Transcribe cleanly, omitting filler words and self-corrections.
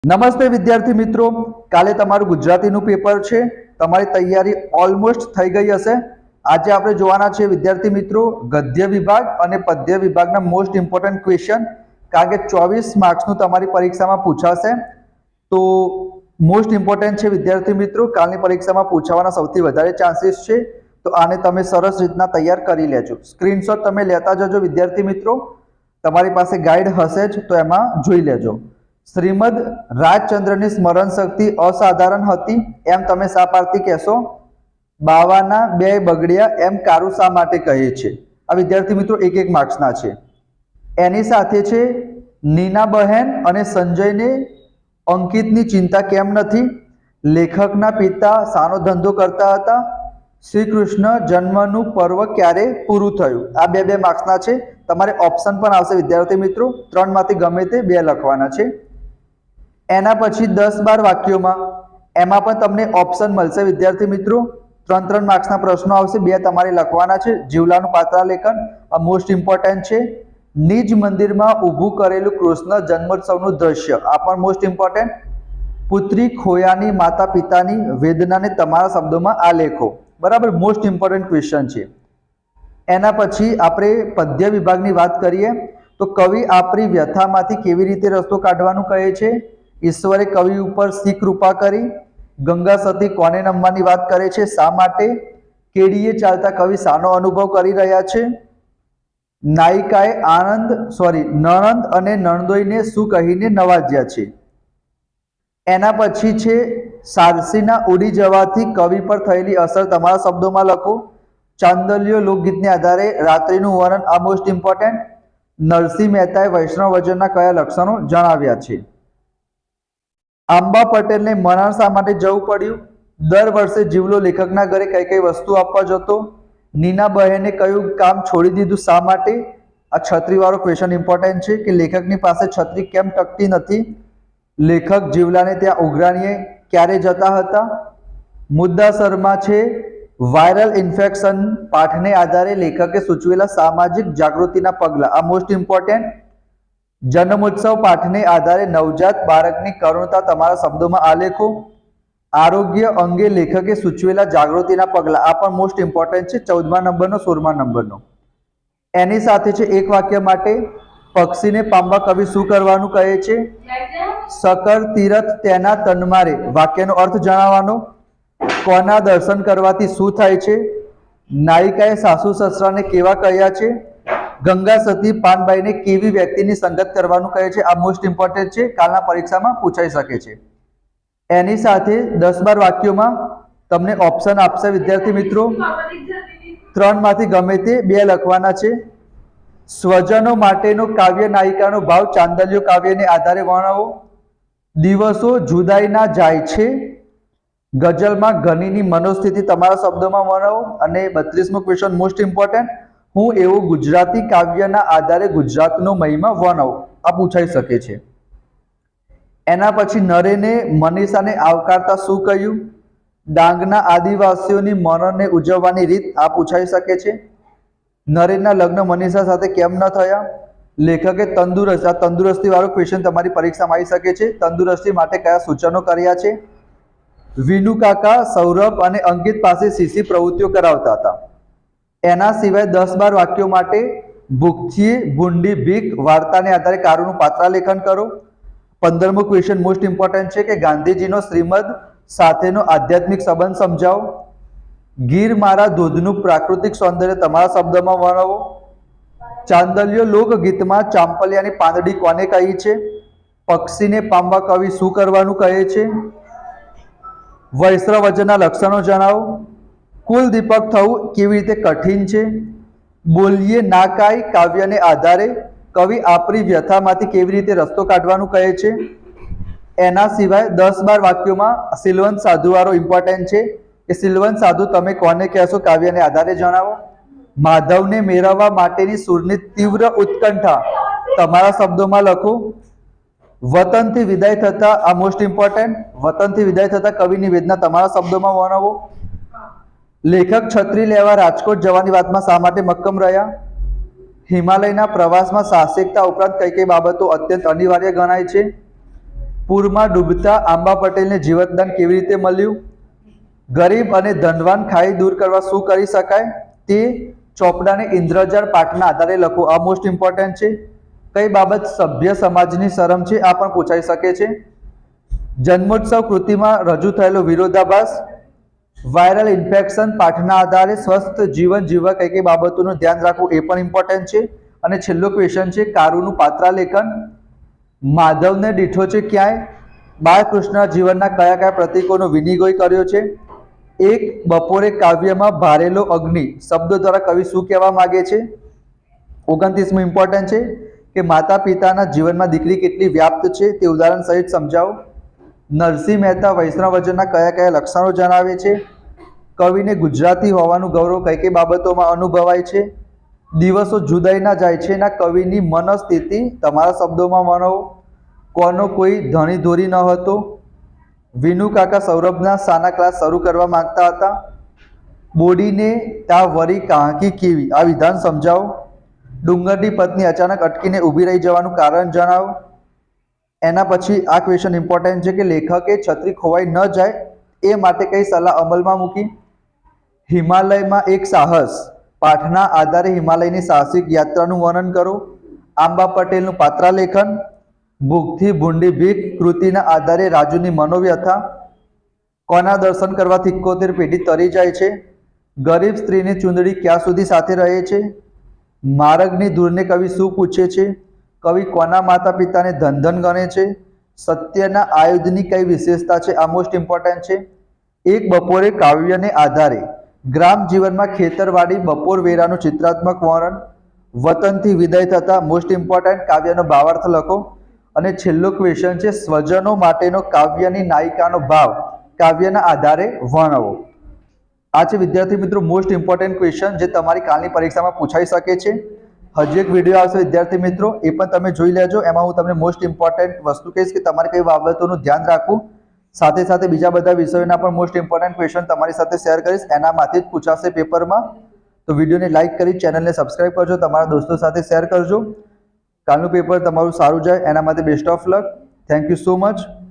નમસ્તે વિદ્યાર્થી મિત્રો, કાલે તમારું ગુજરાતીનું પેપર છે. તમારી તૈયારી ઓલમોસ્ટ થઈ ગઈ હશે. આજે આપણે જોવાના છે વિદ્યાર્થી મિત્રો ગદ્ય વિભાગ અને પદ્ય વિભાગના મોસ્ટ ઇમ્પોર્ટન્ટ ક્વેશ્ચન, કારણ કે 24 માર્ક્સનું તમારી પરીક્ષામાં પૂછાશે. તો મોસ્ટ ઇમ્પોર્ટન્ટ છે વિદ્યાર્થી મિત્રો, કાલની પરીક્ષામાં પૂછાવાના સૌથી વધારે ચાન્સીસ છે. તો આને તમે સરસ રીતના તૈયાર કરી લેજો. સ્ક્રીનશોટ તમે લેતા જજો વિદ્યાર્થી મિત્રો. તમારી પાસે ગાઈડ હશે જ તો એમાં જોઈ લેજો. શ્રીમદ રાજચંદ્રની સ્મરણ શક્તિ અસાધારણ હતી એમ તમે શા પારથી કહેશો? બાવાના બે બગડ્યા એમ કારું શા માટે કહે છે? આ વિદ્યાર્થી મિત્રો એક એક માર્ક્સના છે. એની સાથે છે નીના બહેન અને સંજયને અંકિતની ચિંતા કેમ નથી? લેખકના પિતા શાનો ધંધો કરતા હતા? શ્રી કૃષ્ણ જન્મનું પર્વ ક્યારે પૂરું થયું? આ બે માર્ક્સના છે. તમારે ઓપ્શન પણ આવશે વિદ્યાર્થી મિત્રો, ત્રણમાંથી ગમે તે બે લખવાના છે. એના પછી 10-12 વાક્યોમાં એમાં પણ તમને ઓપ્શન મળશે વિદ્યાર્થી મિત્રો. 3 માર્ક્સના પ્રશ્નો આવશે, બે તમારે લખવાના છે. જીવલાનું પાત્રાલેખન મોસ્ટ ઇમ્પોર્ટન્ટ છે. નિજ મંદિરમાં ઊભું કરેલું કૃષ્ણ જન્મોત્સવનું દ્રશ્ય આ પણ મોસ્ટ ઇમ્પોર્ટન્ટ. પુત્રી ખોયાની માતા પિતાની વેદનાને તમારા શબ્દોમાં આલેખો. બરાબર, મોસ્ટ ઇમ્પોર્ટન્ટ ક્વેશ્ચન છે. એના પછી આપણે પદ્ય વિભાગની વાત કરીએ તો કવિ આપણી વ્યથામાંથી કેવી રીતે રસ્તો કાઢવાનું કહે છે? ઈશ્વરે કવિ ઉપર શી કૃપા કરી? ગંગા સતી કોને નમવાની વાત કરે છે? શા માટે? કેડીએ ચાલતા કવિ શાનો અનુભવ કરી રહ્યા છે? નાયિકાએ નણંદ અને નણદોઈને શું કહીને નવાજ્યા છે? એના પછી છે સારસીના ઉડી જવાથી કવિ પર થયેલી અસર તમારા શબ્દોમાં લખો. ચાંદલ્યો લોકગીતને આધારે રાત્રિનું વર્ણન આ મોસ્ટ ઇમ્પોર્ટન્ટ. નરસિંહ મહેતાએ વૈષ્ણવ વજનના કયા લક્ષણો જણાવ્યા છે? આંબા પટેલને મનાણ શા માટે જવું પડ્યું? દર વર્ષે જીવલો લેખકના ઘરે કઈ કઈ વસ્તુ આપવા જતો? નીના બહેને કયું કામ છોડી દીધું શા માટે? આ છત્રીવાળો ક્વેશ્ચન ઇમ્પોર્ટન્ટ છે કે લેખકની પાસે છત્રી કેમ ટકતી નથી? લેખક જીવલાને ત્યાં ઉઘરાણીએ ક્યારે જતા હતા? મુદ્દાસરમાં છે વાયરલ ઇન્ફેક્શન પાઠને આધારે લેખકે સૂચવેલા સામાજિક જાગૃતિના પગલાં આ મોસ્ટ ઇમ્પોર્ટન્ટ. જન્મોત્સવ પાઠને આધારે નવજાત બાળકની કરુણતા તમારા શબ્દોમાં આલેખો. આરોગ્ય અંગે લેખકે સૂચવેલા જાગૃતિના પગલાં આ પણ મોસ્ટ ઇમ્પોર્ટન્ટ છે. 14મા નંબરનો 16મા નંબરનો. એની સાથે છે એક વાક્ય માટે પક્ષીને પામવા કવિ શું કરવાનું કહે છે? સકર તીરથ તેના તનમારે. વાક્યનો અર્થ જણાવવાનો. કોના દર્શન કરવાથી શું થાય છે? નાયિકાએ સાસુ સસરાને કેવા કહ્યા છે? ગંગા સતી પાનબાઈને કેવી વ્યક્તિની સંગત કરવાનું કહે છે? આ મોસ્ટ ઇમ્પોર્ટન્ટ છે, કાલના પરીક્ષામાં પૂછાઈ શકે છે. એની સાથે 10-12 વાક્યોમાં તમને ઓપ્શન આપશે વિદ્યાર્થી મિત્રો. 3માંથી ગમે તે બે લખવાના છે. સ્વજનો માટેનો કાવ્ય નાયિકાનો ભાવ ચાંદલ્યો કાવ્યને આધારે વર્ણવો. દિવસો જુદાઈના જાય છે. ગઝલમાં ઘનીની મનોસ્થિતિ તમારા શબ્દોમાં વર્ણવો. અને 32મો ક્વેશ્ચન મોસ્ટ ઇમ્પોર્ટન્ટ. હું એવું ગુજરાતી કાવ્યના આધારે ગુજરાતનો મહિમા વર્ણવો. આ પૂછાઈ શકે છે. એના પછી નરેને મનીષાને આવકારતા શું કહ્યું? ડાંગના આદિવાસીઓની મરણને ઉજવવાની રીત આ પૂછાઈ શકે છે. નરેનના લગ્ન મનીષા સાથે કેમ ન થયા? લેખકે તંદુરસ્તી વાળો ક્વેશ્ચન તમારી પરીક્ષામાં આવી શકે છે. તંદુરસ્તી માટે કયા સૂચનો કર્યા છે? વિનુ કાકા સૌરભ અને અંકિત પાસે શીશી પ્રવૃત્તિઓ કરાવતા હતા. એના સિવાય 10-12 વાક્યો માટે ભૂખથી ભૂંડી ભીખ વાર્તાને આધારે કારુનું પાત્રાલેખન કરો. 15મો ક્વેશ્ચન મોસ્ટ ઇમ્પોર્ટન્ટ છે કે ગાંધીજીનો શ્રીમદ સાથેનો આધ્યાત્મિક સંબંધ સમજાવો. ગીર મારા ધોધનું પ્રાકૃતિક સૌંદર્ય તમારા શબ્દમાં વર્ણવો. ચાંદલ્યો લોકગીતમાં ચાંપલિયાની પાંદડી કોને કહી છે? પક્ષીને પામવા કવિ શું કરવાનું કહે છે? વૈષ્ણવજનના લક્ષણો જણાવો. કુલ દીપક થવું કેવી રીતે કઠિન છે? બોલીએ ના કાય કાવ્યને આધારે કવિ આપણી વ્યથામાંથી કેવી રીતે રસ્તો કાઢવાનું કહે છે? એના સિવાય 10-12 વાક્યોમાં સિલવંત સાધુવાળો ઇમ્પોર્ટન્ટ છે કે સિલવંત સાધુ તમે કોને કહેશો? કાવ્યને આધારે જણાવો. માધવને મેળવવા માટેની સૂરની તીવ્ર ઉત્કંઠા તમારા શબ્દોમાં લખો. વતનથી વિદાય થતા આ મોસ્ટ ઇમ્પોર્ટન્ટ. વતનથી વિદાય થતા કવિની વેદના તમારા શબ્દોમાં વર્ણવો. લેખક છત્રી લેવા રાજકોટ જવાની વાતમાં શા માટે મક્કમ રહ્યા? હિમાલયના પ્રવાસમાં સાહસિકતા ઉપરાંત કઈ કઈ બાબતો અત્યંત અનિવાર્ય ગણાય છે? પૂરમાં ડૂબતા આંબા પટેલને જીવતદાન કેવી રીતે મળ્યું? ગરીબ અને ધનવાન ખાઈ દૂર કરવા શું કરી શકાય? તે ચોપડાને ઇન્દ્રજાળ પાઠના આધારે લખો. આ મોસ્ટ ઇમ્પોર્ટન્ટ છે. કઈ બાબત સભ્ય સમાજની શરમ છે? આ પણ પૂછાઈ શકે છે. જન્મોત્સવ કૃતિમાં રજૂ થયેલો વિરોધાભાસ. વાયરલ ઇન્ફેક્શન પાઠના આધારે સ્વસ્થ જીવન જીવવા કઈ કઈ બાબતોનું ધ્યાન રાખવું એ પણ ઇમ્પોર્ટન્ટ છે. અને છેલ્લો ક્વેશ્ચન છે કારુનું પાત્રાલેખન. માધવને દીઠો છે ક્યાંય? બાળકૃષ્ણ જીવનના કયા કયા પ્રતીકોનો વિનિમય કર્યો છે? એક બપોરે કાવ્યમાં ભારેલો અગ્નિ શબ્દો દ્વારા કવિ શું કહેવા માંગે છે? 29મું ઇમ્પોર્ટન્ટ છે કે માતા પિતાના જીવનમાં દીકરી કેટલી વ્યાપ્ત છે તે ઉદાહરણ સહિત સમજાવો. નરસિંહ મહેતા વૈષ્ણવજનના કયા કયા લક્ષણો જણાવે છે? કવિને ગુજરાતી હોવાનું ગૌરવ કઈ કઈ બાબતોમાં અનુભવાય છે? દિવસો જુદાઈ ના જાય છે ના કવિની મનસ્થિતિ તમારા શબ્દોમાં વર્ણવો. કોનો કોઈ ધણી ધોરી ન હતો? વિનુ કાકા સૌરભના શાના ક્લાસ શરૂ કરવા માંગતા હતા? બોડીને તા વરી કાંકી કેવી આ વિધાન સમજાવો. ડુંગરની પત્ની અચાનક અટકીને ઊભી રહી જવાનું કારણ જણાવો. એના પછી આ ક્વેશ્ચન ઇમ્પોર્ટન્ટ છે કે લેખકે છત્રી ખોવાઈ ન જાય એ માટે કઈ સલાહ અમલમાં મૂકી? હિમાલયમાં એક સાહસ પાઠના આધારે હિમાલયની સાહસિક યાત્રાનું વર્ણન કરો. આંબા પટેલનું પાત્રાલેખન. ભૂખથી ભૂંડી ભીખ કૃતિના આધારે રાજુની મનોવ્યથા. કોના દર્શન કરવાથી 71 પેઢી તરી જાય છે? ગરીબ સ્ત્રીની ચૂંદડી ક્યાં સુધી સાથે રહે છે? માર્ગની દૂરને કવિ શું પૂછે છે? કવિ કોના માતા પિતાને ધન ગણે છે? સત્યના આયુધની કઈ વિશેષતા છે? આ મોસ્ટ ઇમ્પોર્ટન્ટ છે. એક બપોરે કાવ્યને આધારે ગ્રામ જીવનમાં ખેતરવાડી બપોર વેરાનું ચિત્રાત્મક વર્ણન. વતનથી વિદાય થતા મોસ્ટ ઇમ્પોર્ટન્ટ કાવ્યનો ભાવાર્થ લખો. અને છેલ્લો ક્વેશ્ચન છે સ્વજનો માટેનો કાવ્યની નાયિકાનો ભાવ કાવ્યના આધારે વર્ણવો. આ છે વિદ્યાર્થી મિત્રો મોસ્ટ ઇમ્પોર્ટન્ટ ક્વેશ્ચન જે તમારી કાલની પરીક્ષામાં પૂછાઈ શકે છે. હજી એક વિડીયો આવશે વિદ્યાર્થી મિત્રો, એ પણ તમે જોઈ લેજો. એમાં હું તમને મોસ્ટ ઇમ્પોર્ટન્ટ વસ્તુ કહીશ કે તમારે કઈ બાબતોનું ધ્યાન રાખવું. સાથે સાથે બીજા બધા વિષયોના પણ મોસ્ટ ઇમ્પોર્ટન્ટ ક્વેશ્ચન તમારી સાથે શેર કરીશ. એનામાંથી જ પૂછાશે પેપરમાં. તો વિડીયોને લાઇક કરી ચેનલને સબસ્ક્રાઇબ કરજો, તમારા દોસ્તો સાથે શેર કરજો. કાલનું પેપર તમારું સારું જાય એના માટે best of luck. Thank you so much.